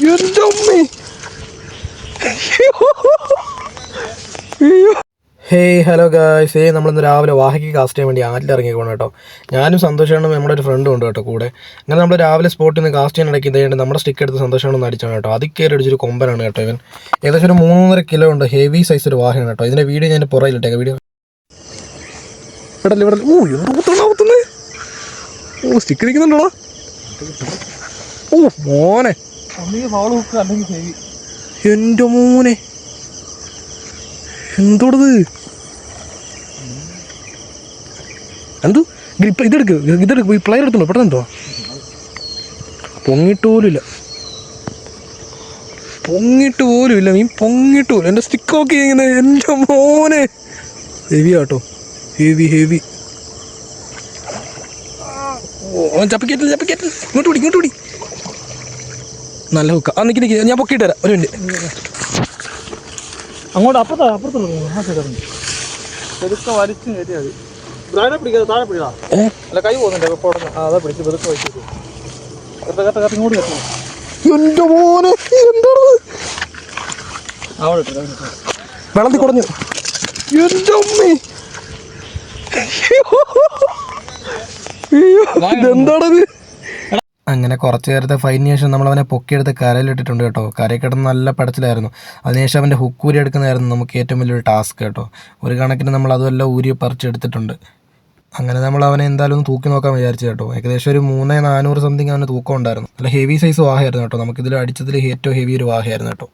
എൻ്റെ അമ്മേ. Hey hello guys, നമ്മളിന്ന് രാവിലെ വാഹയ്ക്ക് കാസ്റ്റ് ചെയ്യാൻ വേണ്ടി ആറ്റിൽ ഇറങ്ങിക്കോണം കേട്ടോ. ഞാനും സന്തോഷമാണ്, നമ്മുടെ ഒരു ഫ്രണ്ടും ഉണ്ട് കേട്ടോ കൂടെ. അങ്ങനെ നമ്മൾ രാവിലെ സ്പോട്ടിൽ നിന്ന് കാസ്റ്റ് ചെയ്യാൻ ഇടയ്ക്ക് ഇതേണ്ട് നമ്മുടെ സ്റ്റിക്ക് എടുത്ത് സന്തോഷമാണെന്ന് അടിച്ചാണ് കേട്ടോ. അതിൽ കയറി അടിച്ചൊരു കൊമ്പനാണ് കേട്ടോ ഇവൻ. ഏകദേശം ഒരു 3.5 കിലോ ഉണ്ട്, ഹെവി സൈസ് ഒരു വാഹയാണ് കേട്ടോ. ഇതിൻ്റെ വീഡിയോ ഞാൻ പുറയിലിട്ടേക്കാം. വീഡിയോ ഇവിടെ സ്റ്റിക്ക് നിൽക്കുന്നുണ്ടോടാ. ഓ മോനെ, എൻ്റെ മോനെ എന്തോടത്. എന്തോ ഇതെടുക്ക് പ്ലെയർ എടുത്തുണ്ടോ പെട്ടെന്നോ. പൊങ്ങിട്ട് പോലും ഇല്ല മീൻ പൊങ്ങിട്ട് പോലും. എൻ്റെ സ്റ്റിക്ക് നോക്കി ഇങ്ങനെ. എൻ്റെ മോനെ ഹെവി ആട്ടോ, ഹെവി. ഓ ചപ്പിക്കേറ്റില്ല. ഇങ്ങോട്ട് പിടി. നല്ല ഹുക്ക. ആ നിൽക്കി ഞാൻ പൊക്കിയിട്ട് തരാം, ഒരു മിനിറ്റ്. അങ്ങോട്ട് അപ്പുറത്തുള്ള വലിച്ചു കയറ്റിയാൽ മതി. ബ്രാൻഡ് പിടിക്കാതെ താഴെ പിടിക്കാ. അല്ല കൈ പോകുന്നുണ്ട് ഇപ്പോൾ. അതാ പിടിച്ച് വെതുക്കെ വലിച്ചു കത്ത് ഇങ്ങോട്ട് കത്തി. എൻ്റെ മോനെ എന്താണ് അവിടെ വെള്ളത്തിൽ കുടഞ്ഞു. എൻ്റെ അമ്മേ, ഇതെന്താണത്. അങ്ങനെ കുറച്ച് നേരത്തെ ഫൈനു ശേഷം നമ്മളവനെ പൊക്കിയെടുത്ത് കരയിലിട്ടിട്ടുണ്ട് കേട്ടോ. കരയിൽ കിടന്ന് നല്ല പടച്ചിലായിരുന്നു. അതിനുശേഷം അവൻ്റെ ഹുക്കൂരി എടുക്കുന്നതായിരുന്നു നമുക്ക് ഏറ്റവും വലിയൊരു ടാസ്ക് കേട്ടോ. ഒരു കണക്കിന് നമ്മൾ അതുമെല്ലാം ഊരി പറിച്ചെടുത്തിട്ടുണ്ട്. അങ്ങനെ നമ്മൾ അവനെ എന്തായാലും ഒന്ന് തൂക്കി നോക്കാൻ വിചാരിച്ചു കേട്ടോ. ഏകദേശം ഒരു 3400 സംതിങ് അവന് തൂക്കം ഉണ്ടായിരുന്നു. നല്ല ഹെവി സൈസ് വാഹയായിരുന്നു കേട്ടോ. നമുക്കിതിൽ അടിച്ചതിൽ ഏറ്റവും ഹെവി ഒരു വാഹയായിരുന്നു കേട്ടോ.